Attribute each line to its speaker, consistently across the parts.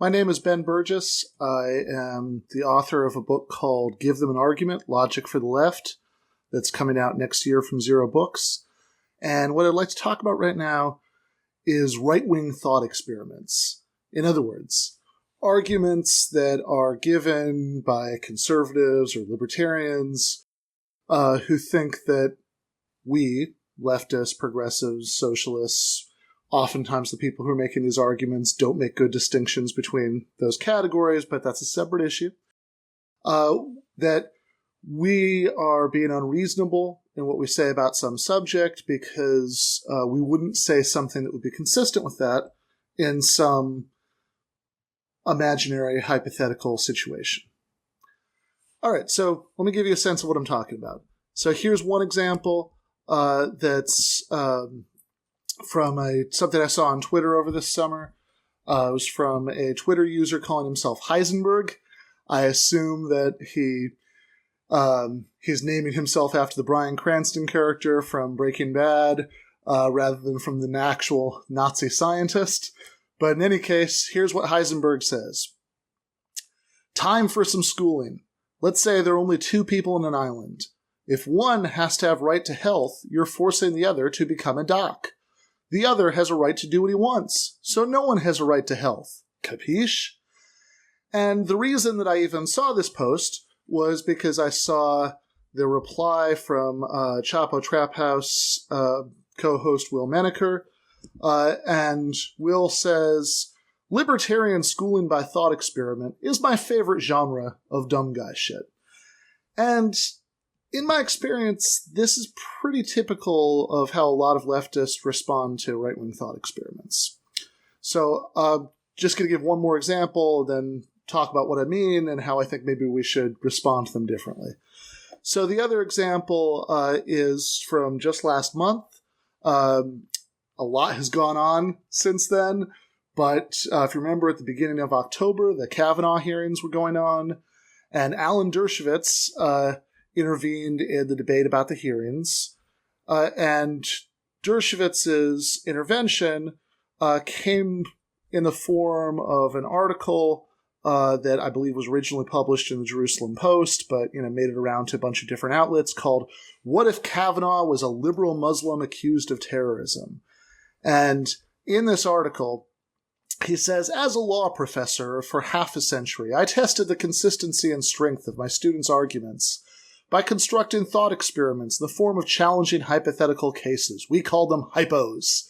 Speaker 1: My name is Ben Burgis. I am the author of a book called Give Them an Argument, Logic for the Left, that's coming out next year from Zer0 Books. And what I'd like to talk about right now is right-wing thought experiments. In other words, arguments that are given by conservatives or libertarians who think that we, leftists, progressives, socialists, oftentimes the people who are making these arguments don't make good distinctions between those categories, but that's a separate issue. That we are being unreasonable in what we say about some subject because we wouldn't say something that would be consistent with that in some imaginary hypothetical situation. All right, so let me give you a sense of what I'm talking about. So here's one example that's from something I saw on Twitter over this summer. It was from a Twitter user calling himself Heisenberg. I assume that he's naming himself after the Bryan Cranston character from Breaking Bad, rather than from the actual Nazi scientist. But in any case, here's what Heisenberg says. Time for some schooling. Let's say there are only two people on an island. If one has to have right to health, you're forcing the other to become a doc. The other has a right to do what he wants, so no one has a right to health. Capiche? And the reason that I even saw this post was because I saw the reply from Chapo Trap House co-host Will Menaker, and Will says, "Libertarian schooling by thought experiment is my favorite genre of dumb guy shit." And in my experience, this is pretty typical of how a lot of leftists respond to right-wing thought experiments. So just going to give one more example, then talk about what I mean and how I think maybe we should respond to them differently. So the other example is from just last month. A lot has gone on since then, but if you remember at the beginning of October, the Kavanaugh hearings were going on, and Alan Dershowitz intervened in the debate about the hearings, and Dershowitz's intervention came in the form of an article that I believe was originally published in the Jerusalem Post, but made it around to a bunch of different outlets, called "What If Kavanaugh Was a Liberal Muslim Accused of Terrorism?" And in this article, he says, "As a law professor for half a century, I tested the consistency and strength of my students' arguments by constructing thought experiments in the form of challenging hypothetical cases. We call them hypos."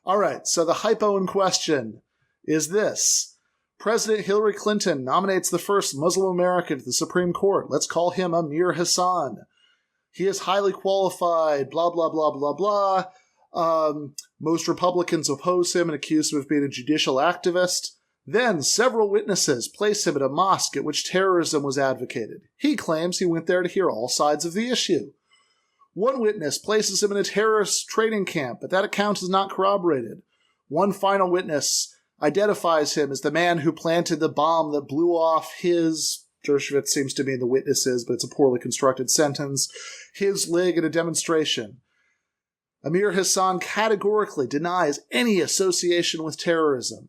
Speaker 1: All right, so the hypo in question is this. President Hillary Clinton nominates the first Muslim American to the Supreme Court. Let's call him Amir Hassan. He is highly qualified, blah, blah, blah, blah, blah. Most Republicans oppose him and accuse him of being a judicial activist. Then several witnesses place him at a mosque at which terrorism was advocated. He claims he went there to hear all sides of the issue. One witness places him in a terrorist training camp, but that account is not corroborated. One final witness identifies him as the man who planted the bomb that blew off his, Dershowitz seems to mean the witnesses, but it's a poorly constructed sentence, his leg at a demonstration. Amir Hassan categorically denies any association with terrorism.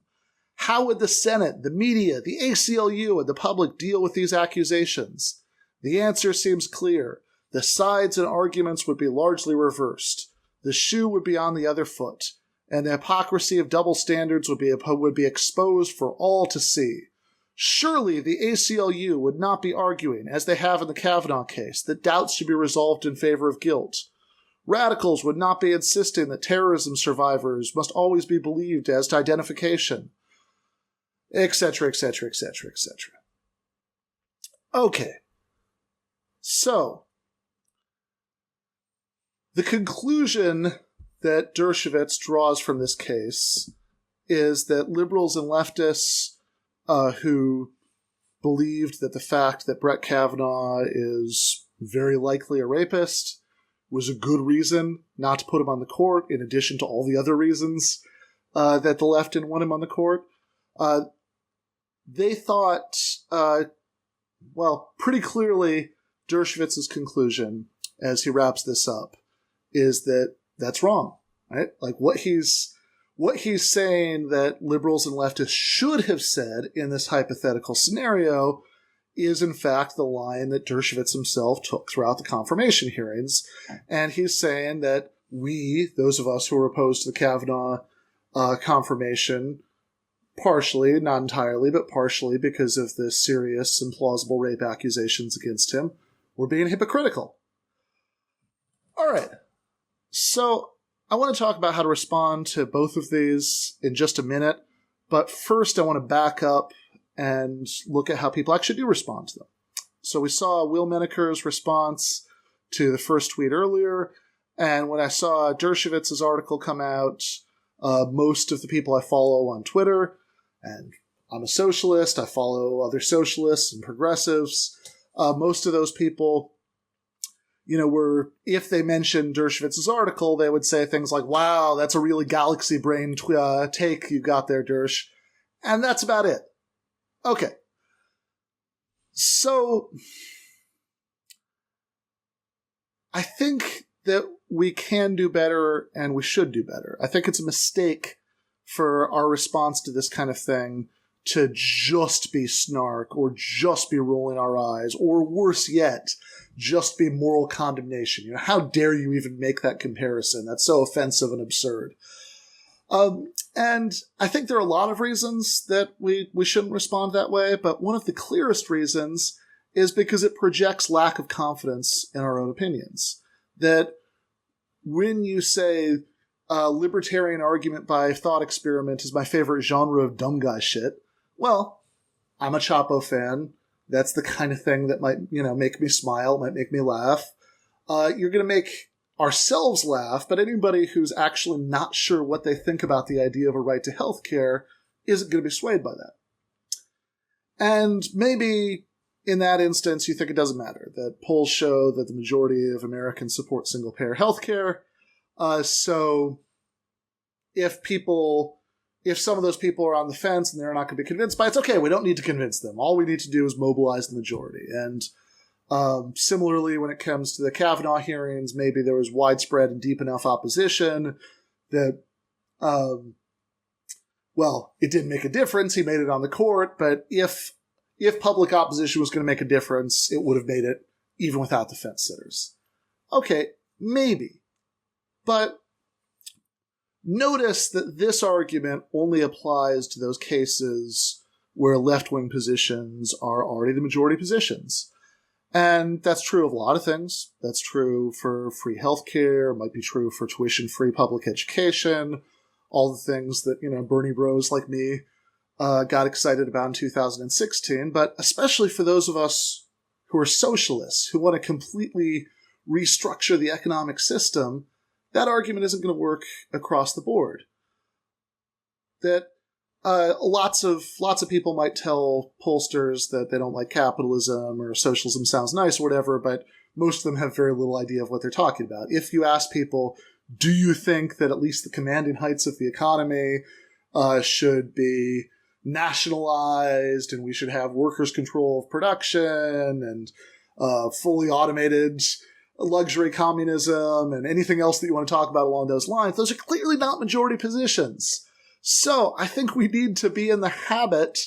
Speaker 1: How would the Senate, the media, the ACLU, and the public deal with these accusations? The answer seems clear. The sides and arguments would be largely reversed. The shoe would be on the other foot, and the hypocrisy of double standards would be exposed for all to see. Surely the ACLU would not be arguing, as they have in the Kavanaugh case, that doubts should be resolved in favor of guilt. Radicals would not be insisting that terrorism survivors must always be believed as to identification, etc., etc., etc., etc. Okay. So, the conclusion that Dershowitz draws from this case is that liberals and leftists who believed that the fact that Brett Kavanaugh is very likely a rapist was a good reason not to put him on the court, in addition to all the other reasons that the left didn't want him on the court. They thought, pretty clearly Dershowitz's conclusion, as he wraps this up, is that that's wrong, right? Like what he's What he's saying that liberals and leftists should have said in this hypothetical scenario is, in fact, the line that Dershowitz himself took throughout the confirmation hearings. And he's saying that we, those of us who are opposed to the Kavanaugh confirmation, partially, not entirely, but partially because of the serious and plausible rape accusations against him, were being hypocritical. All right. So I want to talk about how to respond to both of these in just a minute. But first, I want to back up and look at how people actually do respond to them. So we saw Will Menaker's response to the first tweet earlier. And when I saw Dershowitz's article come out, most of the people I follow on Twitter, and I'm a socialist, I follow other socialists and progressives, most of those people, were, if they mentioned Dershowitz's article, they would say things like, wow, that's a really galaxy brain take you got there, Dersh. And that's about it. Okay. So I think that we can do better and we should do better. I think it's a mistake for our response to this kind of thing to just be snark or just be rolling our eyes, or worse yet, just be moral condemnation. How dare you even make that comparison? That's so offensive and absurd. And I think there are a lot of reasons that we shouldn't respond that way, but one of the clearest reasons is because it projects lack of confidence in our own opinions. That when you say libertarian argument by thought experiment is my favorite genre of dumb guy shit, well, I'm a Chapo fan. That's the kind of thing that might, make me smile, might make me laugh. You're going to make ourselves laugh, but anybody who's actually not sure what they think about the idea of a right to health care isn't going to be swayed by that. And maybe in that instance, you think it doesn't matter, that polls show that the majority of Americans support single-payer health care. So if some of those people are on the fence and they're not going to be convinced by it, it's okay. We don't need to convince them. All we need to do is mobilize the majority. And similarly, when it comes to the Kavanaugh hearings, maybe there was widespread and deep enough opposition that, it didn't make a difference. He made it on the court. But if public opposition was going to make a difference, it would have made it even without the fence sitters. Okay, maybe. But notice that this argument only applies to those cases where left-wing positions are already the majority positions. And that's true of a lot of things. That's true for free healthcare, might be true for tuition-free public education, all the things that, Bernie bros like me got excited about in 2016, but especially for those of us who are socialists, who want to completely restructure the economic system, that argument isn't going to work across the board. That lots of people might tell pollsters that they don't like capitalism or socialism sounds nice or whatever, but most of them have very little idea of what they're talking about. If you ask people, do you think that at least the commanding heights of the economy should be nationalized and we should have workers' control of production and fully automated luxury communism and anything else that you want to talk about along those lines, those are clearly not majority positions. So I think we need to be in the habit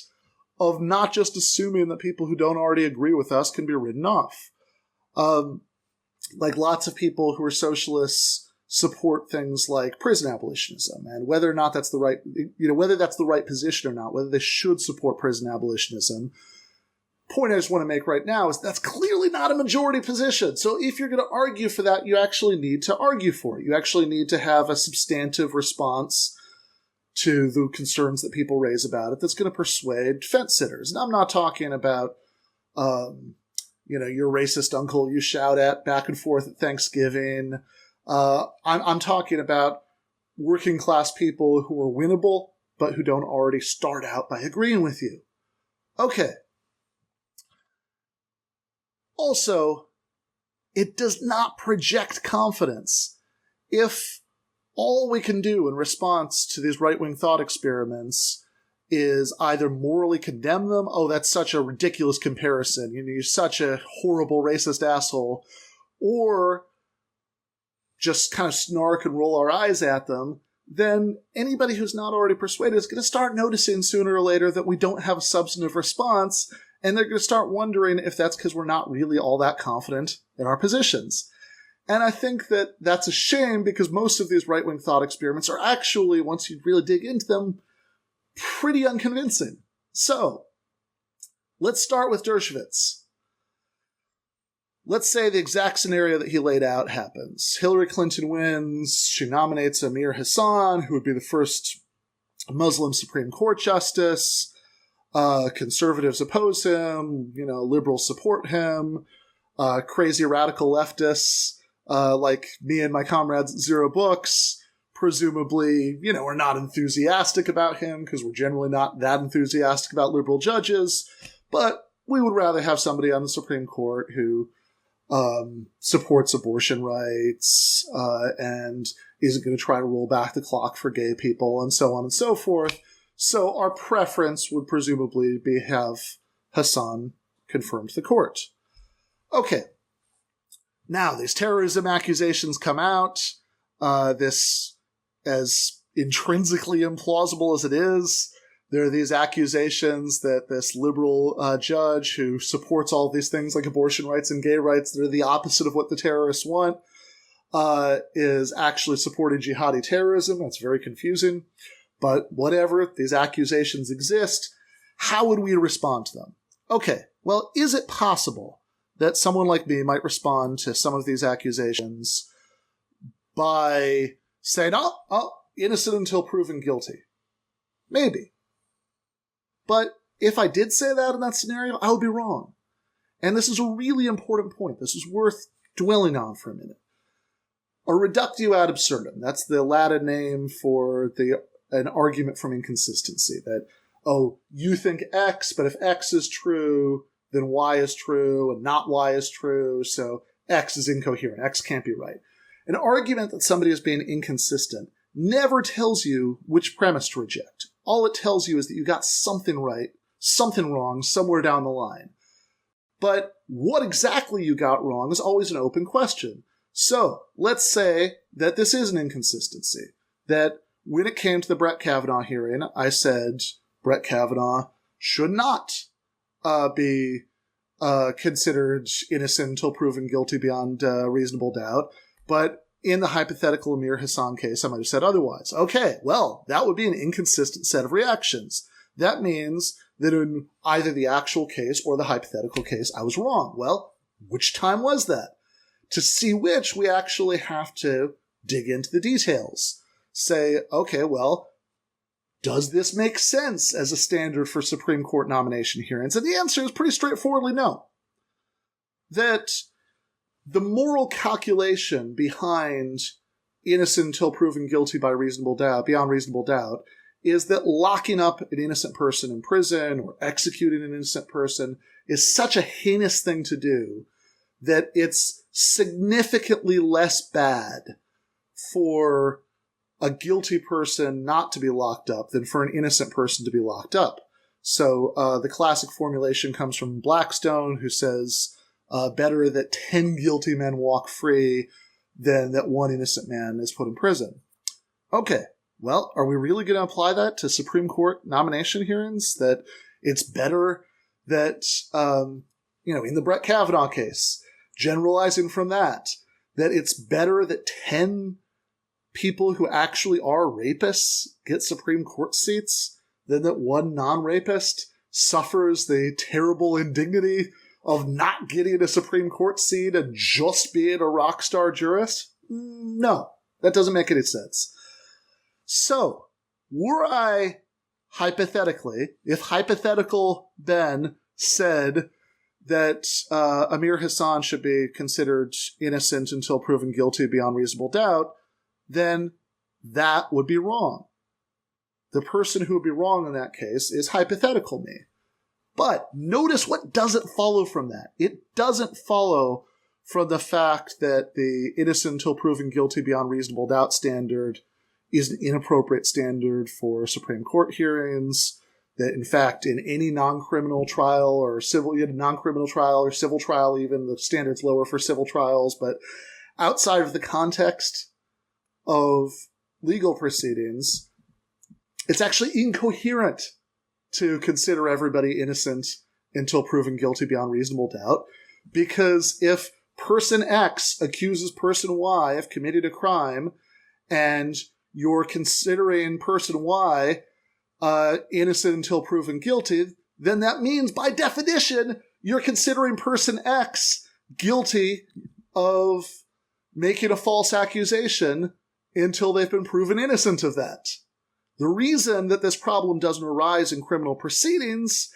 Speaker 1: of not just assuming that people who don't already agree with us can be written off. Like lots of people who are socialists support things like prison abolitionism, and whether or not that's the right, whether that's the right position or not, whether they should support prison abolitionism. Point I just want to make right now is that's clearly not a majority position. So if you're going to argue for that, you actually need to argue for it. You actually need to have a substantive response to the concerns that people raise about it that's going to persuade fence sitters. And I'm not talking about, your racist uncle you shout at back and forth at Thanksgiving. I'm talking about working class people who are winnable, but who don't already start out by agreeing with you. Okay. Also, it does not project confidence. If all we can do in response to these right-wing thought experiments is either morally condemn them, oh, that's such a ridiculous comparison, you're such a horrible racist asshole, or just kind of snark and roll our eyes at them, then anybody who's not already persuaded is going to start noticing sooner or later that we don't have a substantive response, and they're going to start wondering if that's because we're not really all that confident in our positions. And I think that that's a shame, because most of these right-wing thought experiments are actually, once you really dig into them, pretty unconvincing. So, let's start with Dershowitz. Let's say the exact scenario that he laid out happens. Hillary Clinton wins. She nominates Amir Hassan, who would be the first Muslim Supreme Court justice. Conservatives oppose him. Liberals support him. Crazy radical leftists, like me and my comrades at Zer0 Books, presumably, are not enthusiastic about him, because we're generally not that enthusiastic about liberal judges. But we would rather have somebody on the Supreme Court who supports abortion rights, and isn't going to try to roll back the clock for gay people, and so on and so forth. So our preference would presumably be have Hassan confirmed to the court. Okay. Now, these terrorism accusations come out. This, as intrinsically implausible as it is, there are these accusations that this liberal judge who supports all these things like abortion rights and gay rights that are the opposite of what the terrorists want, is actually supporting jihadi terrorism. That's very confusing. But whatever, these accusations exist. How would we respond to them? Okay, well, is it possible that someone like me might respond to some of these accusations by saying, oh, innocent until proven guilty? Maybe. But if I did say that in that scenario, I would be wrong. And this is a really important point. This is worth dwelling on for a minute. A reductio ad absurdum, that's the Latin name for an argument from inconsistency. That, you think X, but if X is true, then Y is true, and not Y is true, so X is incoherent. X can't be right. An argument that somebody is being inconsistent never tells you which premise to reject. All it tells you is that you got something right, something wrong, somewhere down the line. But what exactly you got wrong is always an open question. So, let's say that this is an inconsistency. That when it came to the Brett Kavanaugh hearing, I said Brett Kavanaugh should not be considered innocent until proven guilty beyond reasonable doubt. But in the hypothetical Amir Hassan case, I might have said otherwise. Okay, well, that would be an inconsistent set of reactions. That means that in either the actual case or the hypothetical case, I was wrong. Well, which time was that? To see which, we actually have to dig into the details. Say, okay, well, does this make sense as a standard for Supreme Court nomination hearings? And the answer is pretty straightforwardly no. That the moral calculation behind innocent until proven guilty by reasonable doubt, beyond reasonable doubt, is that locking up an innocent person in prison or executing an innocent person is such a heinous thing to do that it's significantly less bad for a guilty person not to be locked up than for an innocent person to be locked up. So the classic formulation comes from Blackstone, who says, better that 10 guilty men walk free than that one innocent man is put in prison. Okay, well, are we really going to apply that to Supreme Court nomination hearings? That it's better that, in the Brett Kavanaugh case, generalizing from that it's better that 10 people who actually are rapists get Supreme Court seats than that one non-rapist suffers the terrible indignity of not getting a Supreme Court seat and just being a rock star jurist? No, that doesn't make any sense. So, were I hypothetically, if hypothetical Ben said that Amir Hassan should be considered innocent until proven guilty beyond reasonable doubt, then that would be wrong. The person who would be wrong in that case is hypothetical me. But notice what doesn't follow from that. It doesn't follow from the fact that the innocent until proven guilty beyond reasonable doubt standard is an inappropriate standard for Supreme Court hearings, that in fact in any non-criminal trial or non-criminal trial or civil trial even, the standard's lower for civil trials, but outside of the context of legal proceedings, it's actually incoherent to consider everybody innocent until proven guilty beyond reasonable doubt, because if person X accuses person Y of committing a crime, and you're considering person Y innocent until proven guilty, then that means, by definition, you're considering person X guilty of making a false accusation until they've been proven innocent of that. The reason that this problem doesn't arise in criminal proceedings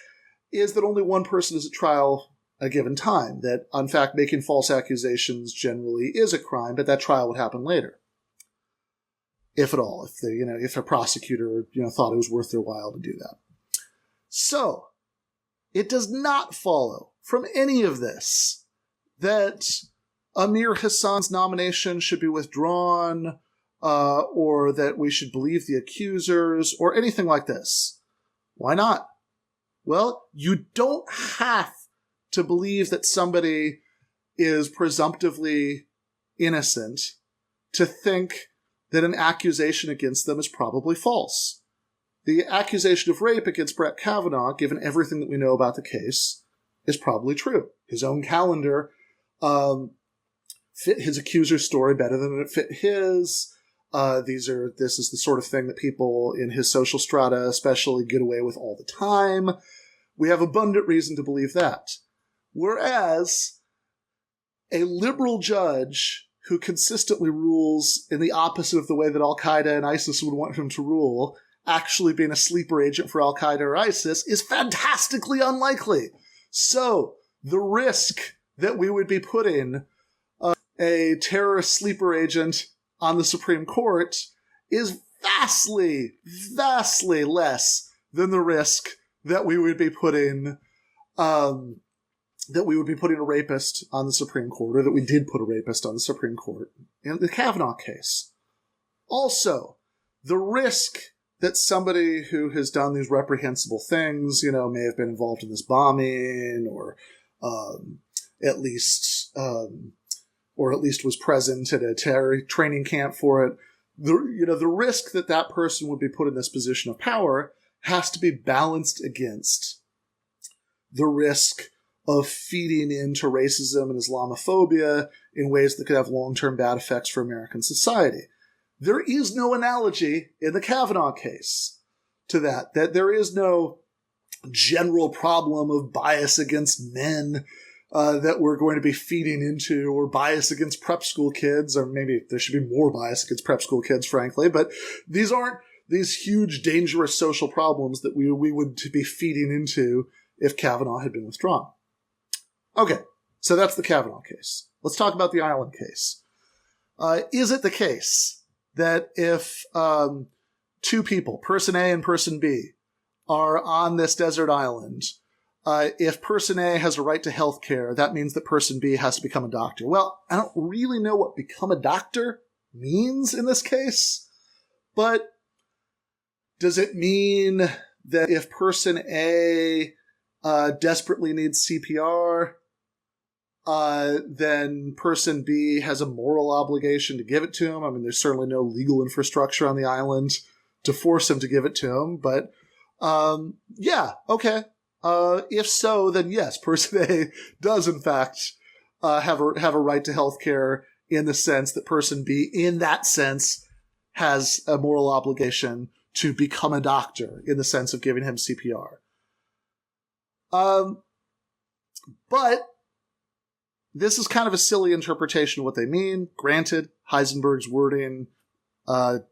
Speaker 1: is that only one person is at trial at a given time, that, in fact, making false accusations generally is a crime, but that trial would happen later. If at all, if a prosecutor, thought it was worth their while to do that. So, it does not follow from any of this that Amir Hassan's nomination should be withdrawn, or that we should believe the accusers, or anything like this. Why not? Well, you don't have to believe that somebody is presumptively innocent to think that an accusation against them is probably false. The accusation of rape against Brett Kavanaugh, given everything that we know about the case, is probably true. His own calendar fit his accuser's story better than it fit his. This is the sort of thing that people in his social strata especially get away with all the time. We have abundant reason to believe that. Whereas a liberal judge who consistently rules in the opposite of the way that Al-Qaeda and ISIS would want him to rule, actually being a sleeper agent for Al-Qaeda or ISIS, is fantastically unlikely. So, the risk that we would be putting a terrorist sleeper agent on the Supreme Court is vastly, vastly less than the risk that we would be putting a rapist on the Supreme Court, or that we did put a rapist on the Supreme Court in the Kavanaugh case. Also, the risk that somebody who has done these reprehensible things, may have been involved in this bombing, or at least was present at a terror training camp for it. The risk that that person would be put in this position of power has to be balanced against the risk of feeding into racism and Islamophobia in ways that could have long-term bad effects for American society. There is no analogy in the Kavanaugh case to that there is no general problem of bias against men that we're going to be feeding into, or bias against prep school kids, or maybe there should be more bias against prep school kids, frankly, but these aren't these huge, dangerous social problems that we would be feeding into if Kavanaugh had been withdrawn. Okay, so that's the Kavanaugh case. Let's talk about the island case. Is it the case that if two people, person A and person B, are on this desert island, if person A has a right to health care, that means that person B has to become a doctor? Well, I don't really know what become a doctor means in this case, but does it mean that if person A desperately needs CPR, then person B has a moral obligation to give it to him? I mean, there's certainly no legal infrastructure on the island to force him to give it to him, but yeah, okay. If so, then yes, person A does in fact have a right to health care in the sense that person B, in that sense, has a moral obligation to become a doctor in the sense of giving him CPR. But this is kind of a silly interpretation of what they mean. Granted, Heisenberg's wording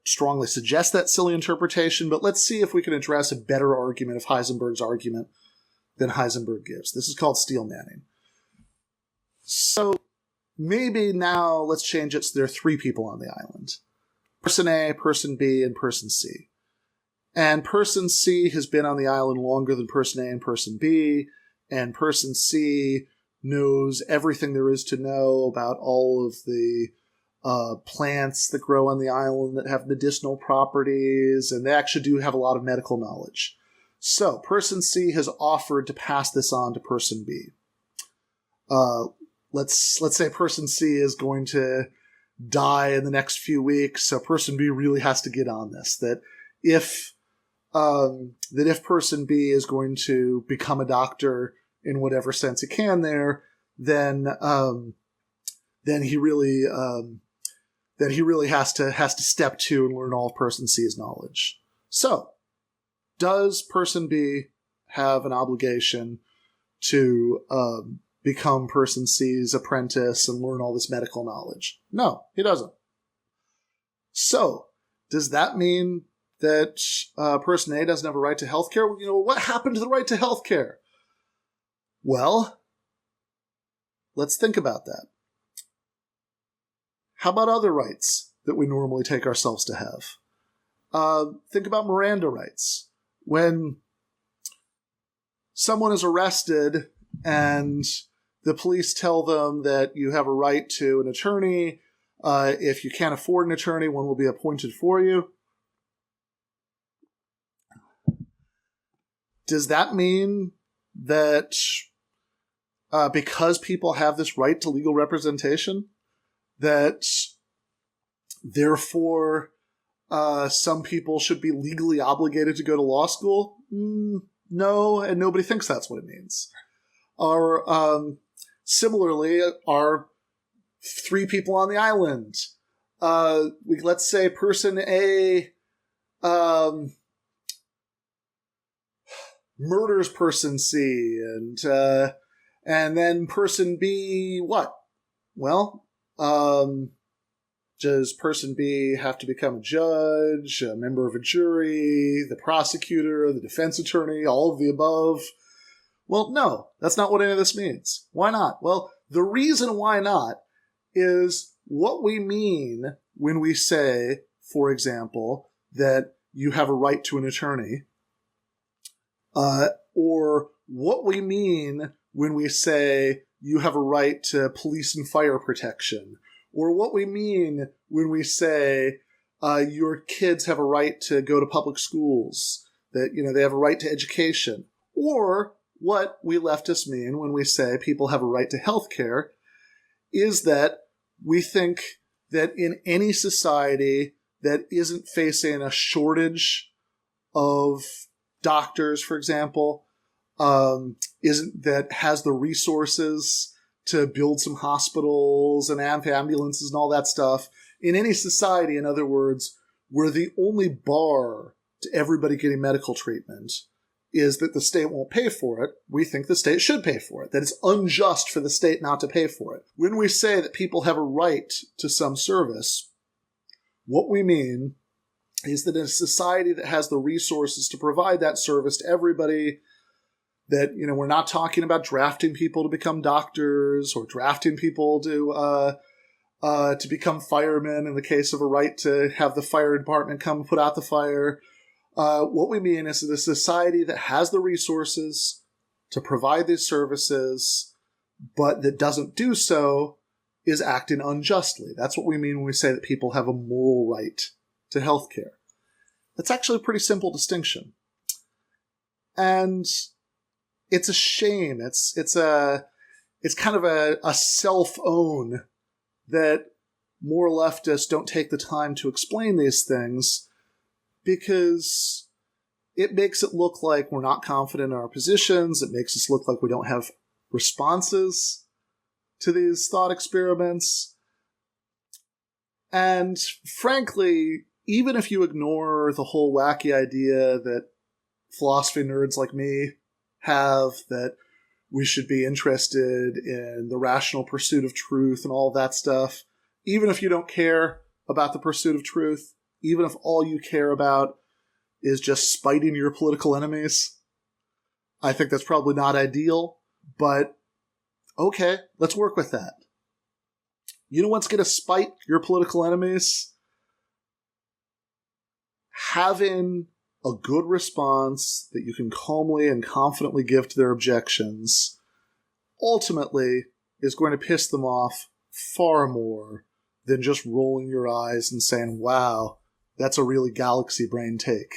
Speaker 1: strongly suggests that silly interpretation, but let's see if we can address a better argument of Heisenberg's argument than Heisenberg gives. This is called steel manning. So maybe now let's change it so there are three people on the island. Person A, person B, and person C. And person C has been on the island longer than person A and person B, and person C knows everything there is to know about all of the plants that grow on the island that have medicinal properties, and they actually do have a lot of medical knowledge. So, person C has offered to pass this on to person B. Let's say person C is going to die in the next few weeks, so person B really has to get on this. That if person B is going to become a doctor in whatever sense it can there, then he really has to step to and learn all of person C's knowledge. So, does person B have an obligation to become person C's apprentice and learn all this medical knowledge? No, he doesn't. So, does that mean that person A doesn't have a right to health care? What happened to the right to health care? Well, let's think about that. How about other rights that we normally take ourselves to have? Think about Miranda rights. When someone is arrested and the police tell them that you have a right to an attorney, if you can't afford an attorney, one will be appointed for you. Does that mean that because people have this right to legal representation, that therefore some people should be legally obligated to go to law school? No, and nobody thinks that's what it means. Or similarly, are three people on the island. Let's say person A murders person C, and then person B what? Well, does person B have to become a judge, a member of a jury, the prosecutor, the defense attorney, all of the above? Well, no, that's not what any of this means. Why not? Well, the reason why not is what we mean when we say, for example, that you have a right to an attorney, or what we mean when we say you have a right to police and fire protection, or what we mean when we say your kids have a right to go to public schools, that they have a right to education, or what we leftists mean when we say people have a right to health care, is that we think that in any society that isn't facing a shortage of doctors, for example, that has the resources to build some hospitals and ambulances and all that stuff, in any society, in other words, where the only bar to everybody getting medical treatment is that the state won't pay for it, we think the state should pay for it, that it's unjust for the state not to pay for it. When we say that people have a right to some service, what we mean is that in a society that has the resources to provide that service to everybody, that, we're not talking about drafting people to become doctors or drafting people to become firemen in the case of a right to have the fire department come put out the fire. What we mean is that a society that has the resources to provide these services, but that doesn't do so, is acting unjustly. That's what we mean when we say that people have a moral right to health care. That's actually a pretty simple distinction. And it's a shame. It's kind of a self-own that more leftists don't take the time to explain these things, because it makes it look like we're not confident in our positions. It makes us look like we don't have responses to these thought experiments. And frankly, even if you ignore the whole wacky idea that philosophy nerds like me have, that we should be interested in the rational pursuit of truth and all of that stuff, even if you don't care about the pursuit of truth, even if all you care about is just spiting your political enemies, I think that's probably not ideal, but okay, let's work with that. You know what's going to spite your political enemies? Having a good response that you can calmly and confidently give to their objections ultimately is going to piss them off far more than just rolling your eyes and saying, wow, that's a really galaxy brain take.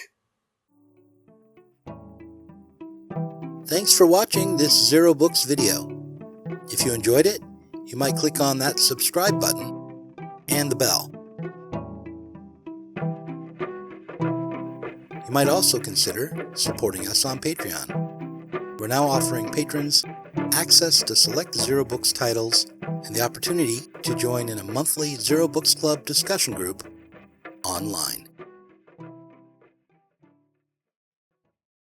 Speaker 2: Thanks for watching this Zer0 Books video. If you enjoyed it, you might click on that subscribe button and the bell. You might also consider supporting us on Patreon. We're now offering patrons access to select Zer0 Books titles and the opportunity to join in a monthly Zer0 Books Club discussion group online.